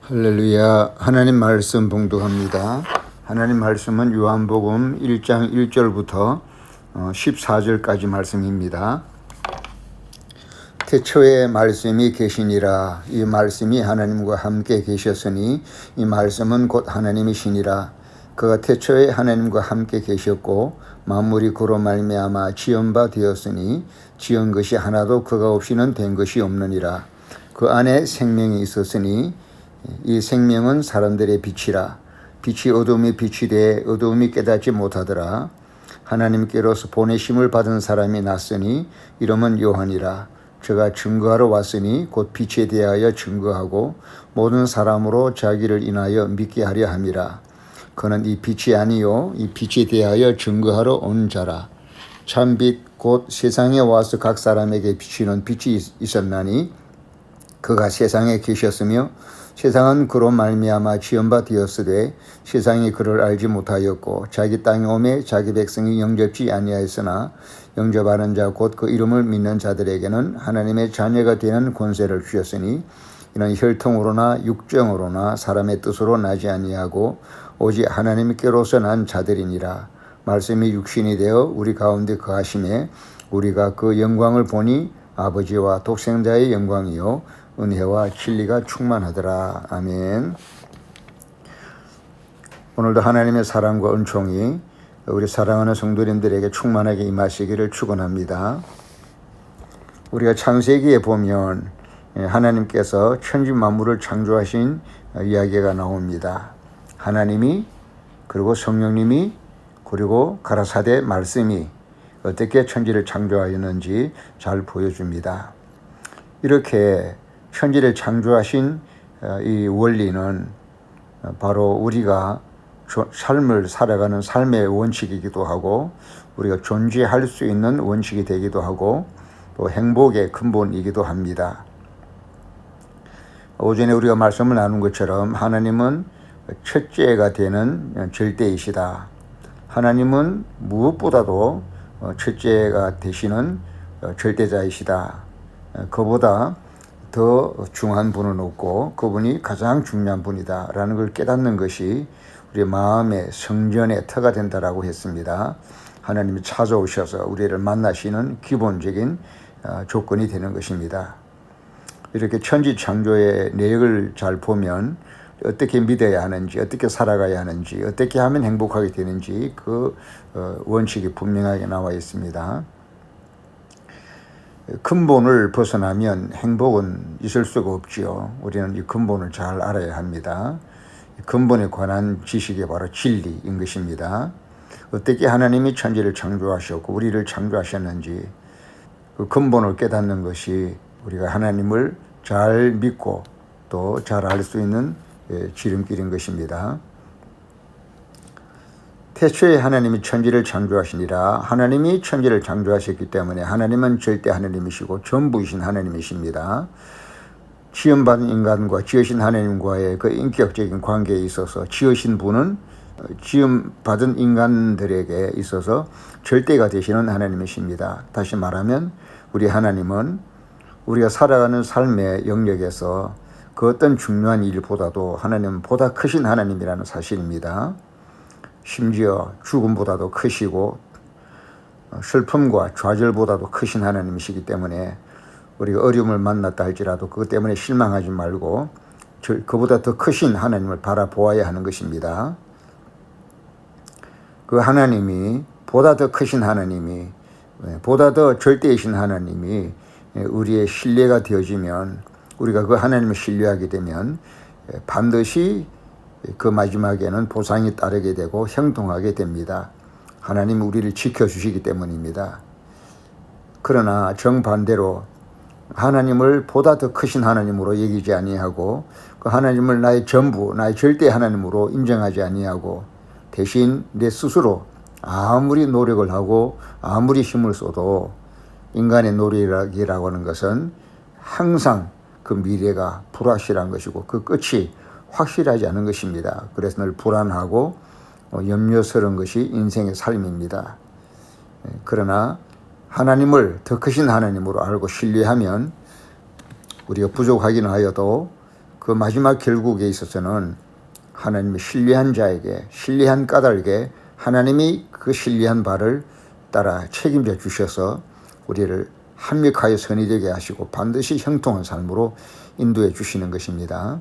할렐루야. 하나님 말씀 봉독합니다. 하나님 말씀은 요한복음 1장 1절부터 14절까지 말씀입니다. 태초에 말씀이 계시니라. 이 말씀이 하나님과 함께 계셨으니 이 말씀은 곧 하나님이시니라. 그가 태초에 하나님과 함께 계셨고 만물이 그로 말미암아 지은 바 되었으니 지은 것이 하나도 그가 없이는 된 것이 없느니라. 그 안에 생명이 있었으니 이 생명은 사람들의 빛이라. 빛이 어둠에 빛이 돼 어둠이 깨닫지 못하더라. 하나님께로서 보내심을 받은 사람이 났으니 이름은 요한이라. 저가 증거하러 왔으니 곧 빛에 대하여 증거하고 모든 사람으로 자기를 인하여 믿게 하려 함이라. 그는 이 빛이 아니요 이 빛에 대하여 증거하러 온 자라. 참빛 곧 세상에 와서 각 사람에게 비추는 빛이 있었나니 그가 세상에 계셨으며 세상은 그로 말미암아 지은 바 되었으되 세상이 그를 알지 못하였고 자기 땅에 오매 자기 백성이 영접지 아니하였으나 영접하는 자 곧 그 이름을 믿는 자들에게는 하나님의 자녀가 되는 권세를 주셨으니 이는 혈통으로나 육정으로나 사람의 뜻으로 나지 아니하고 오직 하나님께로서 난 자들이니라. 말씀이 육신이 되어 우리 가운데 거하심에 우리가 그 영광을 보니 아버지와 독생자의 영광이요 은혜와 진리가 충만하더라. 아멘. 오늘도 하나님의 사랑과 은총이 우리 사랑하는 성도님들에게 충만하게 임하시기를 축원합니다. 우리가 창세기에 보면 하나님께서 천지 만물을 창조하신 이야기가 나옵니다. 하나님이 그리고 성령님이 그리고 가라사대 말씀이 어떻게 천지를 창조하였는지 잘 보여줍니다. 이렇게 천지를 창조하신 이 원리는 바로 우리가 삶을 살아가는 삶의 원칙이기도 하고 우리가 존재할 수 있는 원칙이 되기도 하고 또 행복의 근본이기도 합니다. 오전에 우리가 말씀을 나눈 것처럼 하나님은 첫째가 되는 절대이시다. 하나님은 무엇보다도 첫째가 되시는 절대자이시다. 그보다 더 중요한 분은 없고 그분이 가장 중요한 분이다 라는 걸 깨닫는 것이 우리 마음의 성전의 터가 된다라고 했습니다. 하나님이 찾아오셔서 우리를 만나시는 기본적인 조건이 되는 것입니다. 이렇게 천지 창조의 내역을 잘 보면 어떻게 믿어야 하는지, 어떻게 살아가야 하는지, 어떻게 하면 행복하게 되는지 그 원칙이 분명하게 나와 있습니다. 근본을 벗어나면 행복은 있을 수가 없지요. 우리는 이 근본을 잘 알아야 합니다. 근본에 관한 지식이 바로 진리인 것입니다. 어떻게 하나님이 천지를 창조하셨고 우리를 창조하셨는지 그 근본을 깨닫는 것이 우리가 하나님을 잘 믿고 또 잘 알 수 있는 지름길인 것입니다. 태초에 하나님이 천지를 창조하시니라. 하나님이 천지를 창조하셨기 때문에 하나님은 절대 하나님이시고 전부이신 하나님이십니다. 지음받은 인간과 지으신 하나님과의 그 인격적인 관계에 있어서 지으신 분은 지음받은 인간들에게 있어서 절대가 되시는 하나님이십니다. 다시 말하면 우리 하나님은 우리가 살아가는 삶의 영역에서 그 어떤 중요한 일보다도 하나님은 보다 크신 하나님이라는 사실입니다. 심지어 죽음보다도 크시고 슬픔과 좌절보다도 크신 하나님이시기 때문에 우리가 어려움을 만났다 할지라도 그것 때문에 실망하지 말고 그보다 더 크신 하나님을 바라보아야 하는 것입니다. 그 하나님이 보다 더 크신 하나님이 보다 더 절대이신 하나님이 우리의 신뢰가 되어지면 우리가 그 하나님을 신뢰하게 되면 반드시 그 마지막에는 보상이 따르게 되고 형통하게 됩니다. 하나님은 우리를 지켜주시기 때문입니다. 그러나 정반대로 하나님을 보다 더 크신 하나님으로 여기지 아니하고 그 하나님을 나의 전부, 나의 절대 하나님으로 인정하지 아니하고 대신 내 스스로 아무리 노력을 하고 아무리 힘을 써도 인간의 노력이라고 하는 것은 항상 그 미래가 불확실한 것이고 그 끝이 확실하지 않은 것입니다. 그래서 늘 불안하고 염려스러운 것이 인생의 삶입니다. 그러나 하나님을 더 크신 하나님으로 알고 신뢰하면 우리가 부족하긴 하여도 그 마지막 결국에 있어서는 하나님의 신뢰한 자에게, 신뢰한 까닭에 하나님이 그 신뢰한 바를 따라 책임져 주셔서 우리를 합력하여 선이 되게 하시고 반드시 형통한 삶으로 인도해 주시는 것입니다.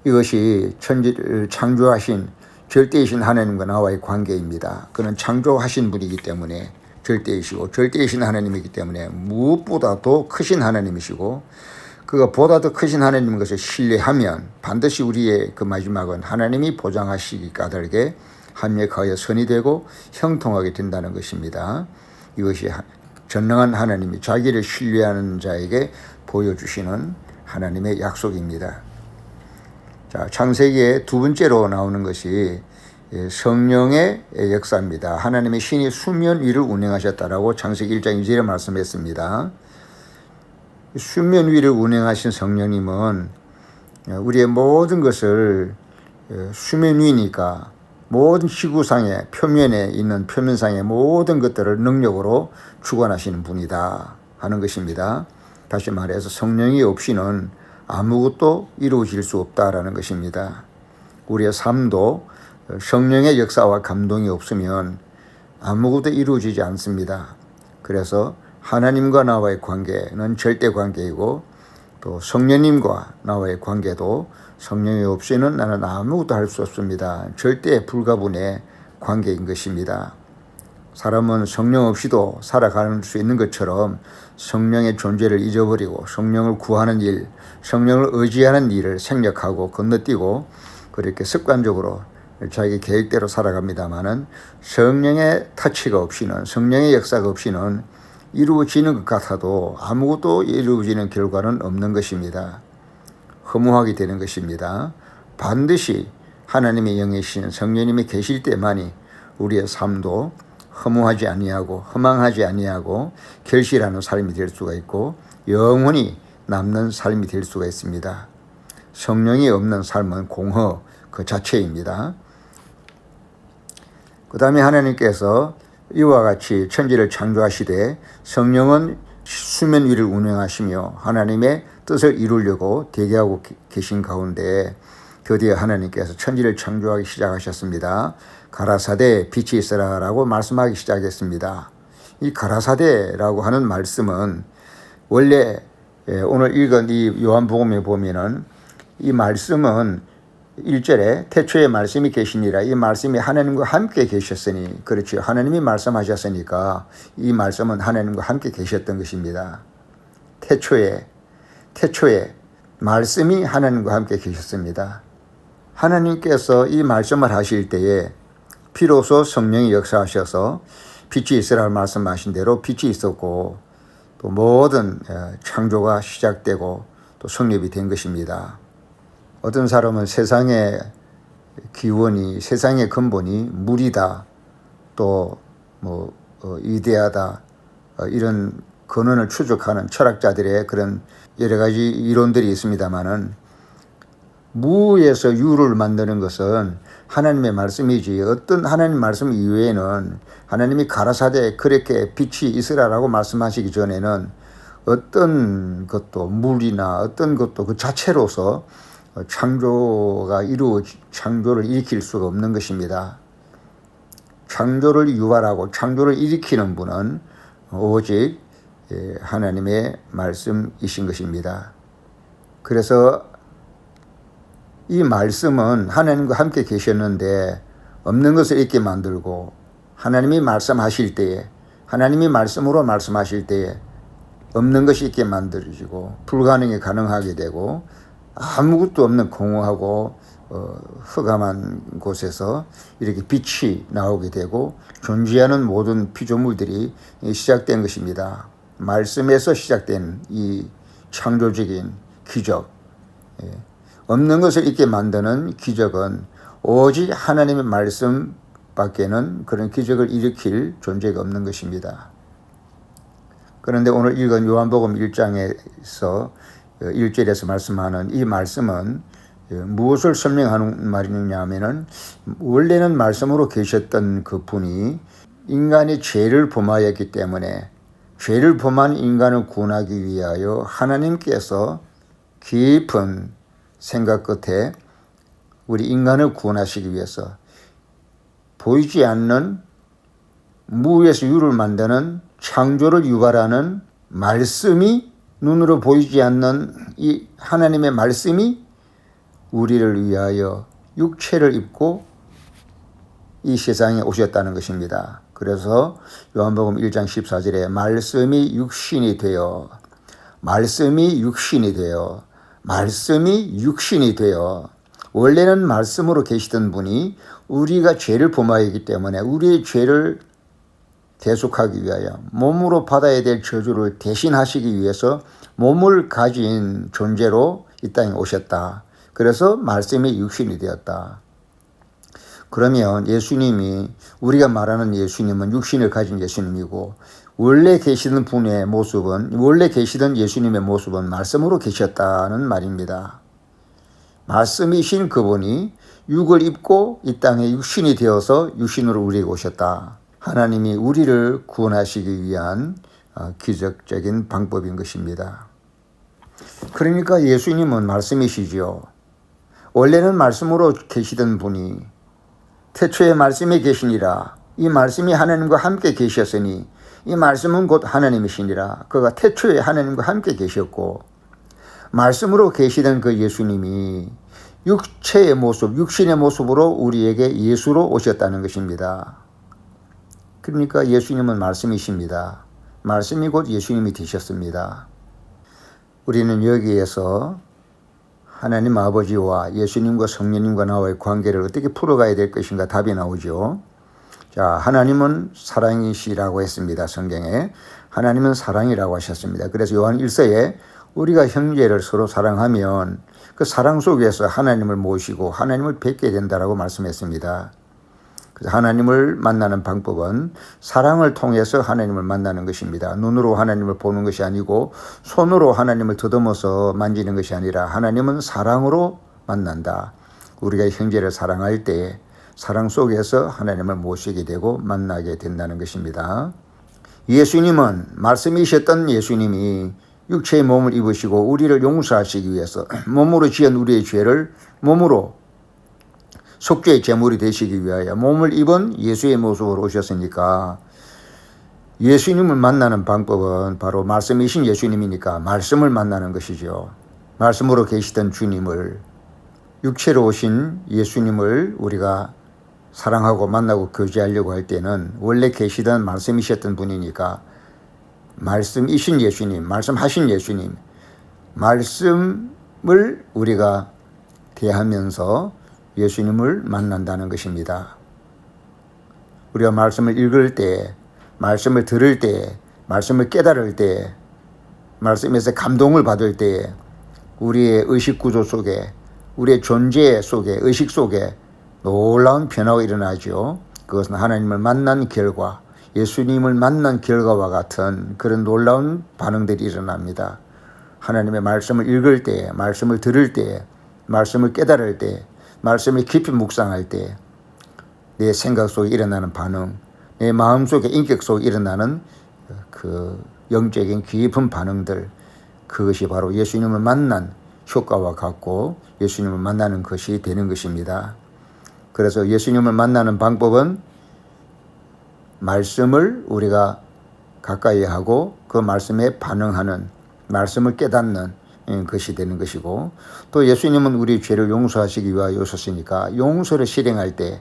이것이 천지를 창조하신 절대이신 하나님과 나와의 관계입니다. 그는 창조하신 분이기 때문에 절대이시고 절대이신 하나님이기 때문에 무엇보다 더 크신 하나님이시고 그가 보다 더 크신 하나님인 것을 신뢰하면 반드시 우리의 그 마지막은 하나님이 보장하시기 까닭에 합력하여 선이 되고 형통하게 된다는 것입니다. 이것이 전능한 하나님이 자기를 신뢰하는 자에게 보여주시는 하나님의 약속입니다. 자, 창세기에 두 번째로 나오는 것이 성령의 역사입니다. 하나님의 신이 수면 위를 운행하셨다라고 창세기 1장 2절에 말씀했습니다. 수면 위를 운행하신 성령님은 우리의 모든 것을 수면 위니까 모든 지구상의 표면에 있는 표면상의 모든 것들을 능력으로 주관하시는 분이다 하는 것입니다. 다시 말해서 성령이 없이는 아무것도 이루어질 수 없다라는 것입니다. 우리의 삶도 성령의 역사와 감동이 없으면 아무것도 이루어지지 않습니다. 그래서 하나님과 나와의 관계는 절대 관계이고 또 성령님과 나와의 관계도 성령이 없이는 나는 아무것도 할 수 없습니다. 절대 불가분의 관계인 것입니다. 사람은 성령 없이도 살아갈 수 있는 것처럼 성령의 존재를 잊어버리고 성령을 구하는 일, 성령을 의지하는 일을 생략하고 건너뛰고 그렇게 습관적으로 자기 계획대로 살아갑니다마는 성령의 터치가 없이는 성령의 역사가 없이는 이루어지는 것 같아도 아무것도 이루어지는 결과는 없는 것입니다. 허무하게 되는 것입니다. 반드시 하나님의 영이신 성령님이 계실 때만이 우리의 삶도 허무하지 아니하고 허망하지 아니하고 결실하는 삶이 될 수가 있고 영원히 남는 삶이 될 수가 있습니다. 성령이 없는 삶은 공허 그 자체입니다. 그 다음에 하나님께서 이와 같이 천지를 창조하시되 성령은 수면 위를 운행하시며 하나님의 뜻을 이루려고 대기하고 계신 가운데 드디어 하나님께서 천지를 창조하기 시작하셨습니다. 가라사대 빛이 있으라라고 말씀하기 시작했습니다. 이 가라사대라고 하는 말씀은 원래 오늘 읽은 이 요한복음에 보면은 이 말씀은 1절에 태초에 말씀이 계시니라 이 말씀이 하나님과 함께 계셨으니 그렇죠. 하나님이 말씀하셨으니까 이 말씀은 하나님과 함께 계셨던 것입니다. 태초에 말씀이 하나님과 함께 계셨습니다. 하나님께서 이 말씀을 하실 때에 비로소 성령이 역사하셔서 빛이 있으라 말씀하신 대로 빛이 있었고 또 모든 창조가 시작되고 또 성립이 된 것입니다. 어떤 사람은 세상의 기원이 세상의 근본이 물이다 또 위대하다 이런 근원을 추적하는 철학자들의 그런 여러 가지 이론들이 있습니다만은 무에서 유를 만드는 것은 하나님의 말씀이지 어떤 하나님 말씀 이외에는 하나님이 가라사대 그렇게 빛이 있으라라고 말씀하시기 전에는 어떤 것도 물이나 어떤 것도 그 자체로서 창조를 일으킬 수가 없는 것입니다. 창조를 유발하고 창조를 일으키는 분은 오직 하나님의 말씀이신 것입니다. 그래서 이 말씀은 하나님과 함께 계셨는데 없는 것을 있게 만들고 하나님이 말씀하실 때에 하나님이 말씀으로 말씀하실 때에 없는 것이 있게 만들어지고 불가능이 가능하게 되고 아무것도 없는 공허하고 흑암한 곳에서 이렇게 빛이 나오게 되고 존재하는 모든 피조물들이 시작된 것입니다. 말씀에서 시작된 이 창조적인 기적, 없는 것을 있게 만드는 기적은 오직 하나님의 말씀 밖에는 그런 기적을 일으킬 존재가 없는 것입니다. 그런데 오늘 읽은 요한복음 1장에서 1절에서 말씀하는 이 말씀은 무엇을 설명하는 말이냐 하면은 원래는 말씀으로 계셨던 그 분이 인간이 죄를 범하였기 때문에 죄를 범한 인간을 구원하기 위하여 하나님께서 깊은 생각 끝에 우리 인간을 구원하시기 위해서 보이지 않는 무에서 유를 만드는 창조를 유발하는 말씀이, 눈으로 보이지 않는 이 하나님의 말씀이 우리를 위하여 육체를 입고 이 세상에 오셨다는 것입니다. 그래서 요한복음 1장 14절에 말씀이 육신이 되어 원래는 말씀으로 계시던 분이 우리가 죄를 범하였기 때문에 우리의 죄를 대속하기 위하여 몸으로 받아야 될 저주를 대신하시기 위해서 몸을 가진 존재로 이 땅에 오셨다. 그래서 말씀이 육신이 되었다. 그러면 예수님이, 우리가 말하는 예수님은 육신을 가진 예수님이고 원래 계시던 예수님의 모습은 말씀으로 계셨다는 말입니다. 말씀이신 그분이 육을 입고 이 땅에 육신이 되어서 육신으로 우리에게 오셨다. 하나님이 우리를 구원하시기 위한 기적적인 방법인 것입니다. 그러니까 예수님은 말씀이시죠. 원래는 말씀으로 계시던 분이 태초에 말씀이 계시니라. 이 말씀이 하나님과 함께 계셨으니 이 말씀은 곧 하나님이시니라. 그가 태초에 하나님과 함께 계셨고 말씀으로 계시던 그 예수님이 육체의 모습, 육신의 모습으로 우리에게 예수로 오셨다는 것입니다. 그러니까 예수님은 말씀이십니다. 말씀이 곧 예수님이 되셨습니다. 우리는 여기에서 하나님 아버지와 예수님과 성령님과 나와의 관계를 어떻게 풀어가야 될 것인가 답이 나오죠. 자, 하나님은 사랑이시라고 했습니다. 성경에 하나님은 사랑이라고 하셨습니다. 그래서 요한 1서에 우리가 형제를 서로 사랑하면 그 사랑 속에서 하나님을 모시고 하나님을 뵙게 된다라고 말씀했습니다. 그래서 하나님을 만나는 방법은 사랑을 통해서 하나님을 만나는 것입니다. 눈으로 하나님을 보는 것이 아니고 손으로 하나님을 더듬어서 만지는 것이 아니라 하나님은 사랑으로 만난다. 우리가 형제를 사랑할 때 사랑 속에서 하나님을 모시게 되고 만나게 된다는 것입니다. 예수님은, 말씀이셨던 예수님이 육체의 몸을 입으시고 우리를 용서하시기 위해서 몸으로 지은 우리의 죄를 몸으로 속죄의 제물이 되시기 위하여 몸을 입은 예수의 모습으로 오셨으니까 예수님을 만나는 방법은 바로 말씀이신 예수님이니까 말씀을 만나는 것이죠. 말씀으로 계시던 주님을, 육체로 오신 예수님을 우리가 사랑하고 만나고 교제하려고 할 때는 원래 계시던 말씀이셨던 분이니까 말씀이신 예수님, 말씀하신 예수님, 말씀을 우리가 대하면서 예수님을 만난다는 것입니다. 우리가 말씀을 읽을 때, 말씀을 들을 때, 말씀을 깨달을 때, 말씀에서 감동을 받을 때 우리의 의식구조 속에, 우리의 존재 속에, 의식 속에 놀라운 변화가 일어나죠. 그것은 하나님을 만난 결과, 예수님을 만난 결과와 같은 그런 놀라운 반응들이 일어납니다. 하나님의 말씀을 읽을 때, 말씀을 들을 때, 말씀을 깨달을 때, 말씀을 깊이 묵상할 때 내 생각 속에 일어나는 반응, 내 마음 속에 인격 속에 일어나는 그 영적인 깊은 반응들, 그것이 바로 예수님을 만난 효과와 같고 예수님을 만나는 것이 되는 것입니다. 그래서 예수님을 만나는 방법은 말씀을 우리가 가까이 하고 그 말씀에 반응하는, 말씀을 깨닫는 것이 되는 것이고, 또 예수님은 우리 죄를 용서하시기 위하여 오셨으니까 용서를 실행할 때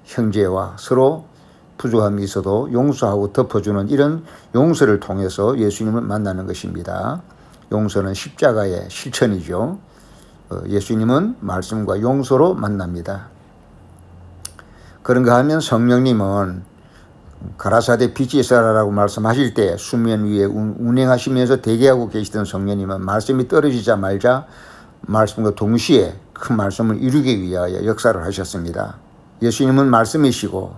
형제와 서로 부족함이 있어도 용서하고 덮어주는 이런 용서를 통해서 예수님을 만나는 것입니다. 용서는 십자가의 실천이죠. 예수님은 말씀과 용서로 만납니다. 그런가 하면 성령님은 가라사대 빛이 있어라라고 말씀하실 때 수면 위에 운행하시면서 대기하고 계시던 성령님은 말씀이 떨어지자 말자 말씀과 동시에 큰 말씀을 이루기 위하여 역사를 하셨습니다. 예수님은 말씀이시고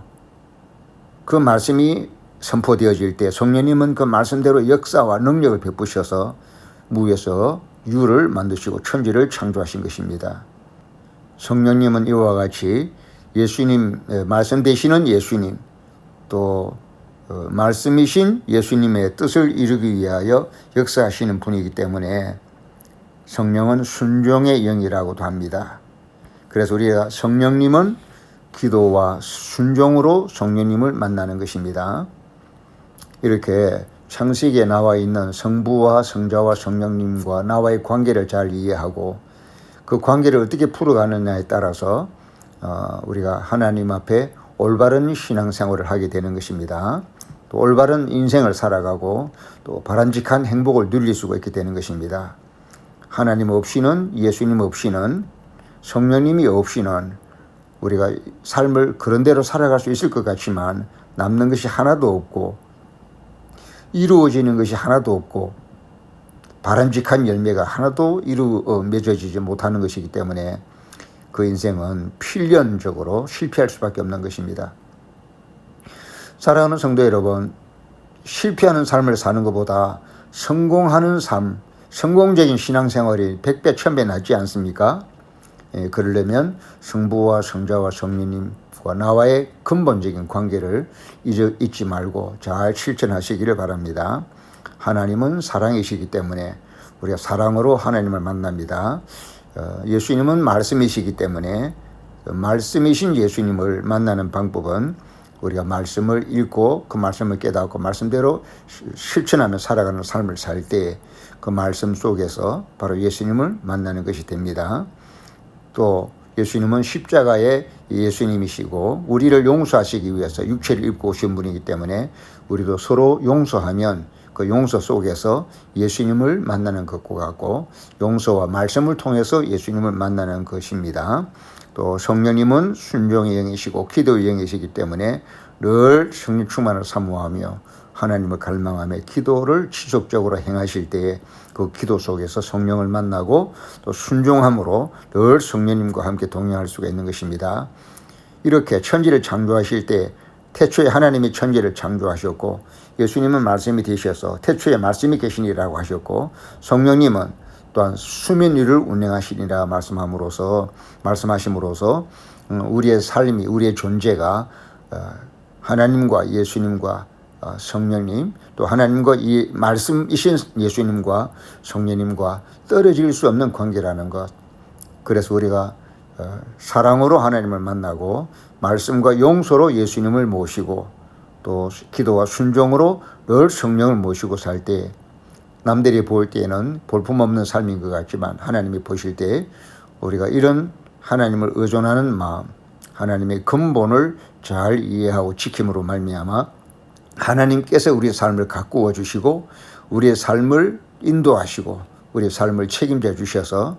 그 말씀이 선포되어질 때 성령님은 그 말씀대로 역사와 능력을 베푸셔서 무에서 유를 만드시고 천지를 창조하신 것입니다. 성령님은 이와 같이 예수님, 말씀 되시는 예수님, 또 말씀이신 예수님의 뜻을 이루기 위하여 역사하시는 분이기 때문에 성령은 순종의 영이라고도 합니다. 그래서 우리가 성령님은 기도와 순종으로 성령님을 만나는 것입니다. 이렇게 창세기에 나와 있는 성부와 성자와 성령님과 나와의 관계를 잘 이해하고 그 관계를 어떻게 풀어가느냐에 따라서 우리가 하나님 앞에 올바른 신앙생활을 하게 되는 것입니다. 또 올바른 인생을 살아가고 또 바람직한 행복을 누릴 수가 있게 되는 것입니다. 하나님 없이는, 예수님 없이는, 성령님이 없이는 우리가 삶을 그런대로 살아갈 수 있을 것 같지만 남는 것이 하나도 없고 이루어지는 것이 하나도 없고 바람직한 열매가 하나도 맺어지지 못하는 것이기 때문에 그 인생은 필연적으로 실패할 수밖에 없는 것입니다. 사랑하는 성도 여러분, 실패하는 삶을 사는 것보다 성공하는 삶, 성공적인 신앙생활이 100배, 1000배 낫지 않습니까? 그러려면 성부와 성자와 성령님과 나와의 근본적인 관계를 잊지 말고 잘 실천하시기를 바랍니다. 하나님은 사랑이시기 때문에 우리가 사랑으로 하나님을 만납니다. 예수님은 말씀이시기 때문에 말씀이신 예수님을 만나는 방법은 우리가 말씀을 읽고 그 말씀을 깨닫고 말씀대로 실천하며 살아가는 삶을 살 때 그 말씀 속에서 바로 예수님을 만나는 것이 됩니다. 또 예수님은 십자가의 예수님이시고 우리를 용서하시기 위해서 육체를 입고 오신 분이기 때문에 우리도 서로 용서하면 그 용서 속에서 예수님을 만나는 것과 같고 용서와 말씀을 통해서 예수님을 만나는 것입니다. 또 성령님은 순종의 영이시고 기도의 영이시기 때문에 늘 성령 충만을 사모하며 하나님을 갈망하며 기도를 지속적으로 행하실 때에 그 기도 속에서 성령을 만나고 또 순종함으로 늘 성령님과 함께 동행할 수가 있는 것입니다. 이렇게 천지를 창조하실 때 태초에 하나님이 천지를 창조하셨고 예수님은 말씀이 되셔서 태초에 말씀이 계시니라고 하셨고 성령님은 또한 수면 위를 운행하시니라 말씀하심으로써 우리의 삶이 우리의 존재가 하나님과 예수님과 성령님 또 하나님과 이 말씀이신 예수님과 성령님과 떨어질 수 없는 관계라는 것. 그래서 우리가 사랑으로 하나님을 만나고 말씀과 용서로 예수님을 모시고 또 기도와 순종으로 늘 성령을 모시고 살 때 남들이 볼 때에는 볼품없는 삶인 것 같지만 하나님이 보실 때 우리가 이런 하나님을 의존하는 마음, 하나님의 근본을 잘 이해하고 지킴으로 말미암아 하나님께서 우리의 삶을 가꾸어 주시고 우리의 삶을 인도하시고 우리의 삶을 책임져 주셔서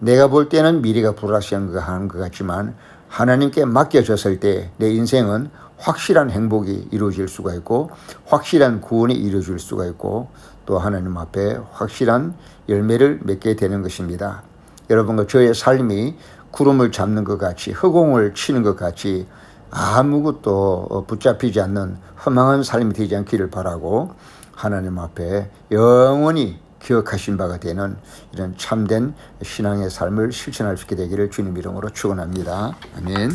내가 볼 때는 미래가 불확실한 것 같지만 하나님께 맡겨졌을 때 내 인생은 확실한 행복이 이루어질 수가 있고 확실한 구원이 이루어질 수가 있고 또 하나님 앞에 확실한 열매를 맺게 되는 것입니다. 여러분과 저의 삶이 구름을 잡는 것 같이 허공을 치는 것 같이 아무것도 붙잡히지 않는 허망한 삶이 되지 않기를 바라고 하나님 앞에 영원히 기억하신 바가 되는 이런 참된 신앙의 삶을 실천할 수 있게 되기를 주님 이름으로 축원합니다. 아멘.